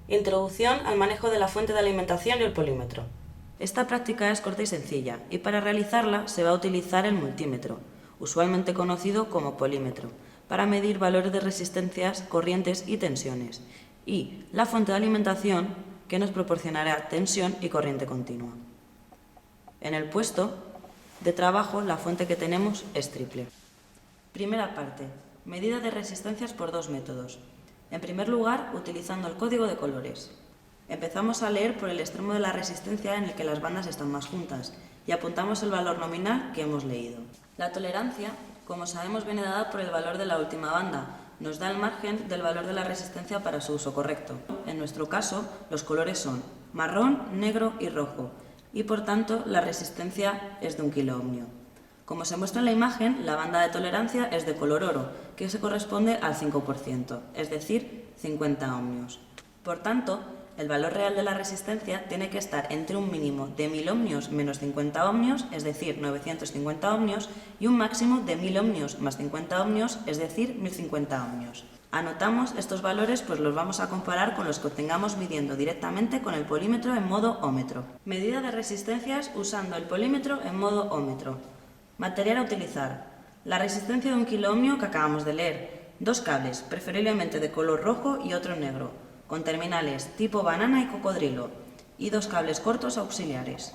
Introducción al manejo de la fuente de alimentación y el polímetro. Esta práctica es corta y sencilla, y para realizarla se va a utilizar el multímetro, usualmente conocido como polímetro, para medir valores de resistencias, corrientes y tensiones, y la fuente de alimentación, que nos proporcionará tensión y corriente continua. En el puesto de trabajo, la fuente que tenemos es triple. Primera parte: medida de resistencias por dos métodos. En primer lugar, utilizando el código de colores. Empezamos a leer por el extremo de la resistencia en el que las bandas están más juntas y apuntamos el valor nominal que hemos leído. La tolerancia, como sabemos, viene dada por el valor de la última banda. Nos da el margen del valor de la resistencia para su uso correcto. En nuestro caso, los colores son marrón, negro y rojo, y por tanto la resistencia es de 1 kiloohmio. Como se muestra en la imagen, la banda de tolerancia es de color oro, que se corresponde al 5%, es decir, 50 ohmios. Por tanto, el valor real de la resistencia tiene que estar entre un mínimo de 1000 ohmios menos 50 ohmios, es decir, 950 ohmios, y un máximo de 1000 ohmios más 50 ohmios, es decir, 1050 ohmios. Anotamos estos valores, pues los vamos a comparar con los que obtengamos midiendo directamente con el polímetro en modo ómetro. Medida de resistencias usando el polímetro en modo ómetro. Material a utilizar: la resistencia de 1 kiloohmio que acabamos de leer, dos cables, preferiblemente de color rojo y otro negro, con terminales tipo banana y cocodrilo, y dos cables cortos auxiliares.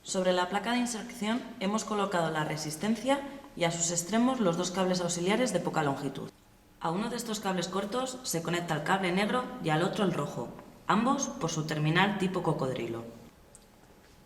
Sobre la placa de inserción hemos colocado la resistencia y a sus extremos los dos cables auxiliares de poca longitud. A uno de estos cables cortos se conecta el cable negro y al otro el rojo, ambos por su terminal tipo cocodrilo.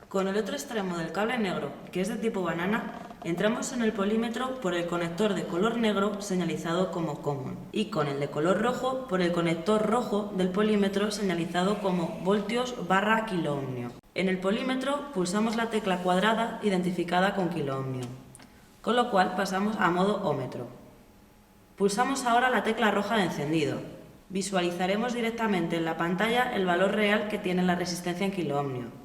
Con el otro extremo del cable negro, que es de tipo banana, entramos en el polímetro por el conector de color negro señalizado como common, y con el de color rojo por el conector rojo del polímetro señalizado como voltios/kiloohmio. En el polímetro pulsamos la tecla cuadrada identificada con kiloohmio, con lo cual pasamos a modo ómetro. Pulsamos ahora la tecla roja de encendido. Visualizaremos directamente en la pantalla el valor real que tiene la resistencia en kiloohmio.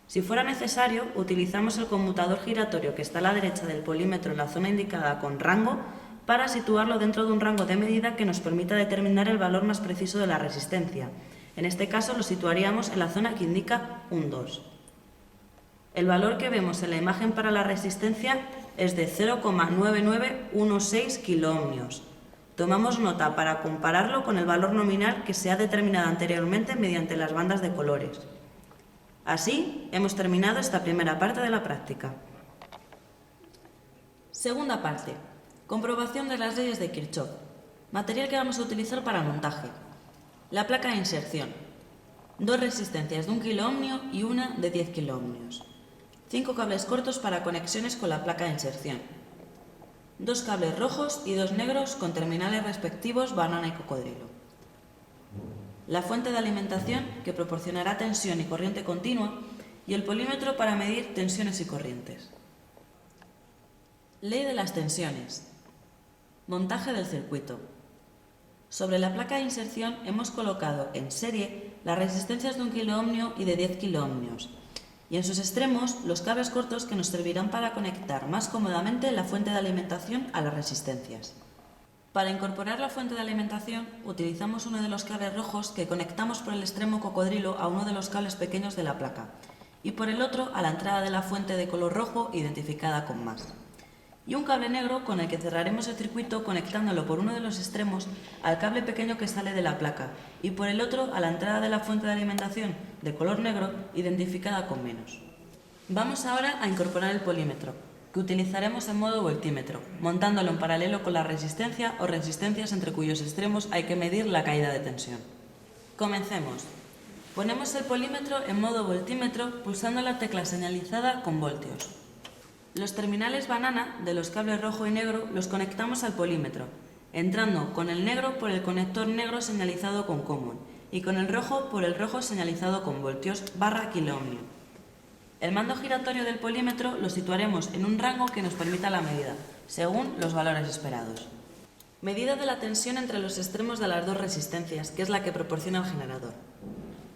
Si fuera necesario, utilizamos el conmutador giratorio que está a la derecha del polímetro en la zona indicada con rango para situarlo dentro de un rango de medida que nos permita determinar el valor más preciso de la resistencia. En este caso lo situaríamos en la zona que indica un 2. El valor que vemos en la imagen para la resistencia es de 0,9916 kiloohmios. Tomamos nota para compararlo con el valor nominal que se ha determinado anteriormente mediante las bandas de colores. Así, hemos terminado esta primera parte de la práctica. Segunda parte: comprobación de las leyes de Kirchhoff. Material que vamos a utilizar para el montaje: la placa de inserción, dos resistencias de 1 kiloohmio y una de 10 kiloohmios, 5 cables cortos para conexiones con la placa de inserción, dos cables rojos y dos negros con terminales respectivos banana y cocodrilo. La fuente de alimentación, que proporcionará tensión y corriente continua, y el polímetro para medir tensiones y corrientes. Ley de las tensiones. Montaje del circuito. Sobre la placa de inserción hemos colocado en serie las resistencias de 1 kiloohmio y de 10 kiloohmios, y en sus extremos los cables cortos que nos servirán para conectar más cómodamente la fuente de alimentación a las resistencias. Para incorporar la fuente de alimentación, utilizamos uno de los cables rojos que conectamos por el extremo cocodrilo a uno de los cables pequeños de la placa y por el otro a la entrada de la fuente de color rojo identificada con más. Y un cable negro con el que cerraremos el circuito conectándolo por uno de los extremos al cable pequeño que sale de la placa y por el otro a la entrada de la fuente de alimentación de color negro identificada con menos. Vamos ahora a incorporar el polímetro, que utilizaremos en modo voltímetro, montándolo en paralelo con la resistencia o resistencias entre cuyos extremos hay que medir la caída de tensión. Comencemos. Ponemos el polímetro en modo voltímetro pulsando la tecla señalizada con voltios. Los terminales banana de los cables rojo y negro los conectamos al polímetro, entrando con el negro por el conector negro señalizado con common y con el rojo por el rojo señalizado con voltios/kiloohmio. El mando giratorio del polímetro lo situaremos en un rango que nos permita la medida, según los valores esperados. Medida de la tensión entre los extremos de las dos resistencias, que es la que proporciona el generador.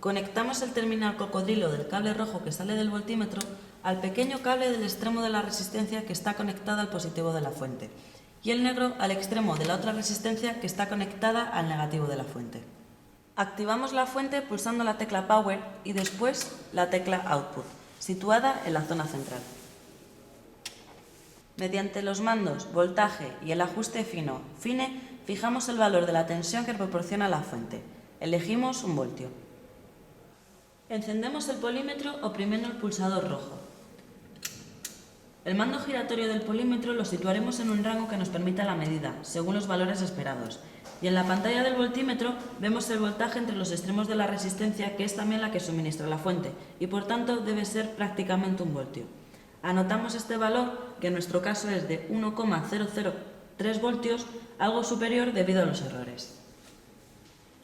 Conectamos el terminal cocodrilo del cable rojo que sale del voltímetro al pequeño cable del extremo de la resistencia que está conectada al positivo de la fuente, y el negro al extremo de la otra resistencia que está conectada al negativo de la fuente. Activamos la fuente pulsando la tecla Power y después la tecla Output, situada en la zona central. Mediante los mandos voltaje y el ajuste fino Fine, fijamos el valor de la tensión que proporciona la fuente. Elegimos 1 voltio. Encendemos el polímetro oprimiendo el pulsador rojo. El mando giratorio del polímetro lo situaremos en un rango que nos permita la medida, según los valores esperados. Y en la pantalla del voltímetro vemos el voltaje entre los extremos de la resistencia, que es también la que suministra la fuente, y por tanto debe ser prácticamente 1 voltio. Anotamos este valor, que en nuestro caso es de 1,003 voltios, algo superior debido a los errores.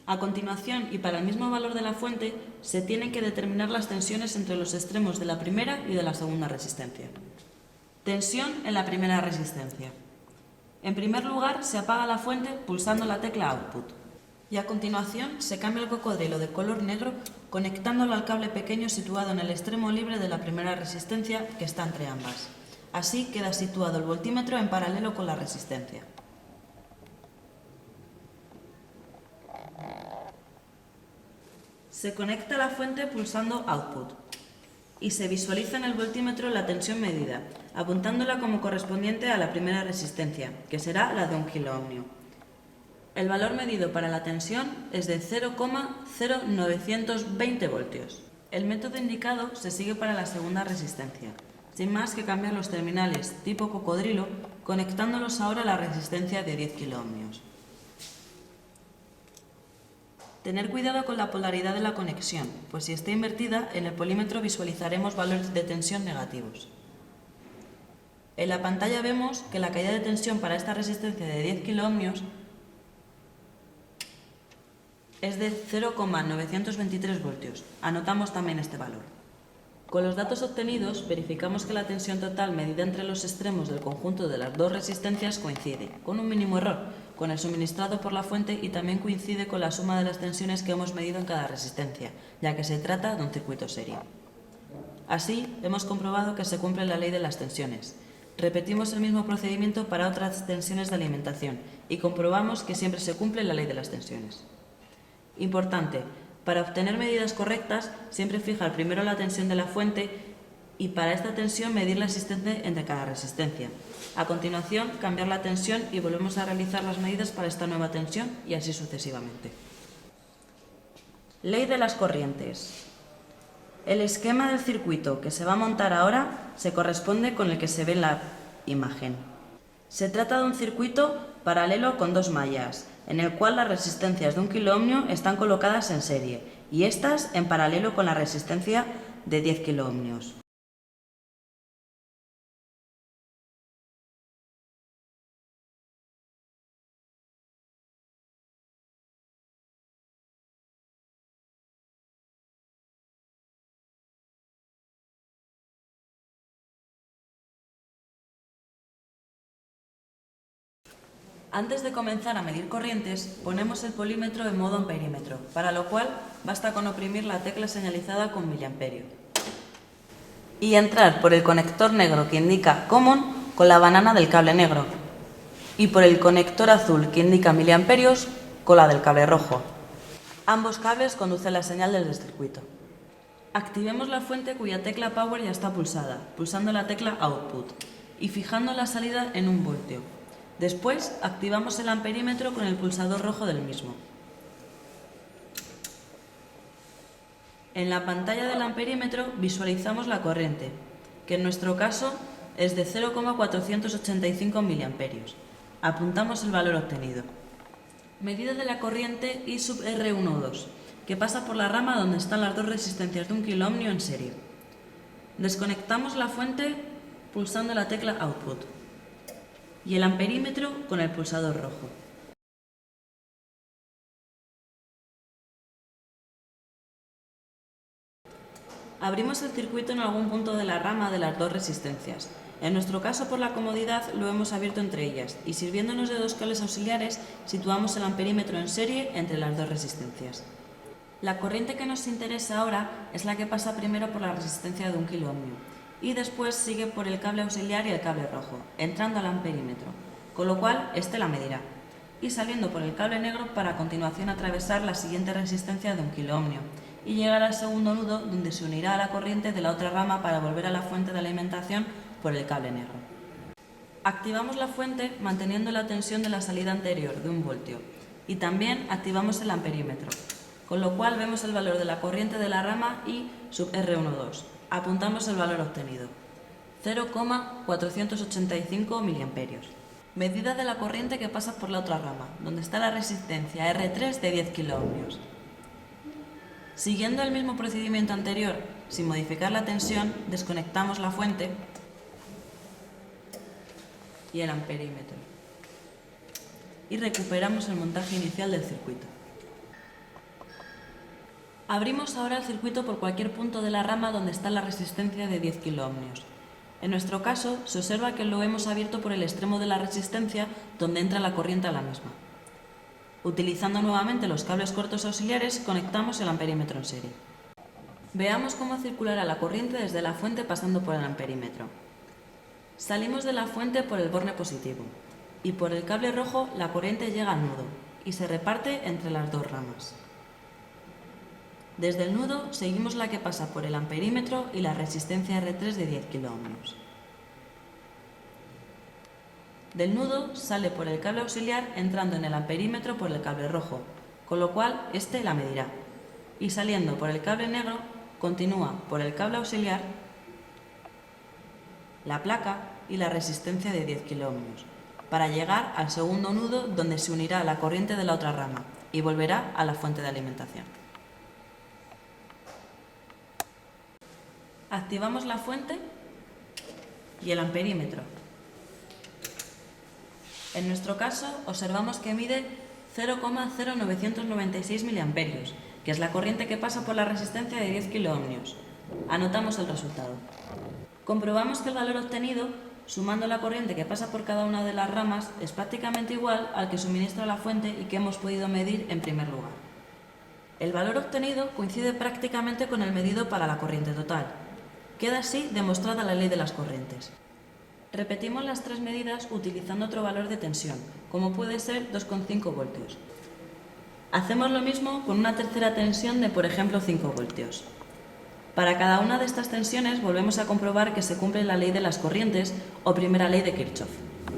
A continuación, y para el mismo valor de la fuente, se tienen que determinar las tensiones entre los extremos de la primera y de la segunda resistencia. Tensión en la primera resistencia. En primer lugar, se apaga la fuente pulsando la tecla Output. Y a continuación, se cambia el cocodrilo de color negro conectándolo al cable pequeño situado en el extremo libre de la primera resistencia, que está entre ambas. Así queda situado el voltímetro en paralelo con la resistencia. Se conecta la fuente pulsando Output y se visualiza en el voltímetro la tensión medida, apuntándola como correspondiente a la primera resistencia, que será la de 1 kiloohmio. El valor medido para la tensión es de 0,0920 voltios. El método indicado se sigue para la segunda resistencia, sin más que cambiar los terminales tipo cocodrilo, conectándolos ahora a la resistencia de 10 kiloohmios. Tener cuidado con la polaridad de la conexión, pues si está invertida, en el polímetro visualizaremos valores de tensión negativos. En la pantalla vemos que la caída de tensión para esta resistencia de 10 kiloohmios es de 0,923 voltios. Anotamos también este valor. Con los datos obtenidos, verificamos que la tensión total medida entre los extremos del conjunto de las dos resistencias coincide, con un mínimo error, con el suministrado por la fuente y también coincide con la suma de las tensiones que hemos medido en cada resistencia, ya que se trata de un circuito serie. Así, hemos comprobado que se cumple la ley de las tensiones. Repetimos el mismo procedimiento para otras tensiones de alimentación y comprobamos que siempre se cumple la ley de las tensiones. Importante, para obtener medidas correctas, siempre fijar primero la tensión de la fuente y para esta tensión medir la existente entre cada resistencia. A continuación, cambiar la tensión y volvemos a realizar las medidas para esta nueva tensión y así sucesivamente. Ley de las corrientes. El esquema del circuito que se va a montar ahora se corresponde con el que se ve en la imagen. Se trata de un circuito paralelo con dos mallas, en el cual las resistencias de 1 kiloohmio están colocadas en serie y estas en paralelo con la resistencia de 10 kiloohmios. Antes de comenzar a medir corrientes, ponemos el polímetro en modo amperímetro, para lo cual basta con oprimir la tecla señalizada con miliamperio y entrar por el conector negro que indica Common con la banana del cable negro y por el conector azul que indica miliamperios con la del cable rojo. Ambos cables conducen la señal desde el circuito. Activemos la fuente cuya tecla Power ya está pulsada, pulsando la tecla Output y fijando la salida en 1 voltio. Después, activamos el amperímetro con el pulsador rojo del mismo. En la pantalla del amperímetro visualizamos la corriente, que en nuestro caso es de 0,485 miliamperios. Apuntamos el valor obtenido. Medida de la corriente I sub R12, que pasa por la rama donde están las dos resistencias de 1 kiloohmio en serie. Desconectamos la fuente pulsando la tecla Output y el amperímetro con el pulsador rojo. Abrimos el circuito en algún punto de la rama de las dos resistencias. En nuestro caso, por la comodidad, lo hemos abierto entre ellas y sirviéndonos de dos cables auxiliares, situamos el amperímetro en serie entre las dos resistencias. La corriente que nos interesa ahora es la que pasa primero por la resistencia de 1 kiloohmio y después sigue por el cable auxiliar y el cable rojo, entrando al amperímetro, con lo cual este la medirá. y saliendo por el cable negro para a continuación atravesar la siguiente resistencia de 1 kiloohmio y llegar al segundo nudo donde se unirá a la corriente de la otra rama para volver a la fuente de alimentación por el cable negro. Activamos la fuente manteniendo la tensión de la salida anterior de 1 voltio y también activamos el amperímetro, con lo cual vemos el valor de la corriente de la rama I sub R12. Apuntamos el valor obtenido, 0,485 miliamperios. Medida de la corriente que pasa por la otra rama, donde está la resistencia R3 de 10 kiloohmios. Siguiendo el mismo procedimiento anterior, sin modificar la tensión, desconectamos la fuente y el amperímetro y recuperamos el montaje inicial del circuito. Abrimos ahora el circuito por cualquier punto de la rama donde está la resistencia de 10 kiloohmios. En nuestro caso, se observa que lo hemos abierto por el extremo de la resistencia donde entra la corriente a la misma. Utilizando nuevamente los cables cortos auxiliares, conectamos el amperímetro en serie. Veamos cómo circulará la corriente desde la fuente pasando por el amperímetro. Salimos de la fuente por el borne positivo y por el cable rojo la corriente llega al nudo y se reparte entre las dos ramas. Desde el nudo seguimos la que pasa por el amperímetro y la resistencia R3 de 10 kiloohmios. Del nudo sale por el cable auxiliar entrando en el amperímetro por el cable rojo, con lo cual éste la medirá. Y saliendo por el cable negro, continúa por el cable auxiliar, la placa y la resistencia de 10 kiloohmios, para llegar al segundo nudo donde se unirá a la corriente de la otra rama y volverá a la fuente de alimentación. Activamos la fuente y el amperímetro. En nuestro caso, observamos que mide 0,0996 miliamperios, que es la corriente que pasa por la resistencia de 10 kiloohmios. Anotamos el resultado. Comprobamos que el valor obtenido, sumando la corriente que pasa por cada una de las ramas, es prácticamente igual al que suministra la fuente y que hemos podido medir en primer lugar. El valor obtenido coincide prácticamente con el medido para la corriente total. Queda así demostrada la ley de las corrientes. Repetimos las tres medidas utilizando otro valor de tensión, como puede ser 2,5 voltios. Hacemos lo mismo con una tercera tensión de, por ejemplo, 5 voltios. Para cada una de estas tensiones volvemos a comprobar que se cumple la ley de las corrientes o primera ley de Kirchhoff.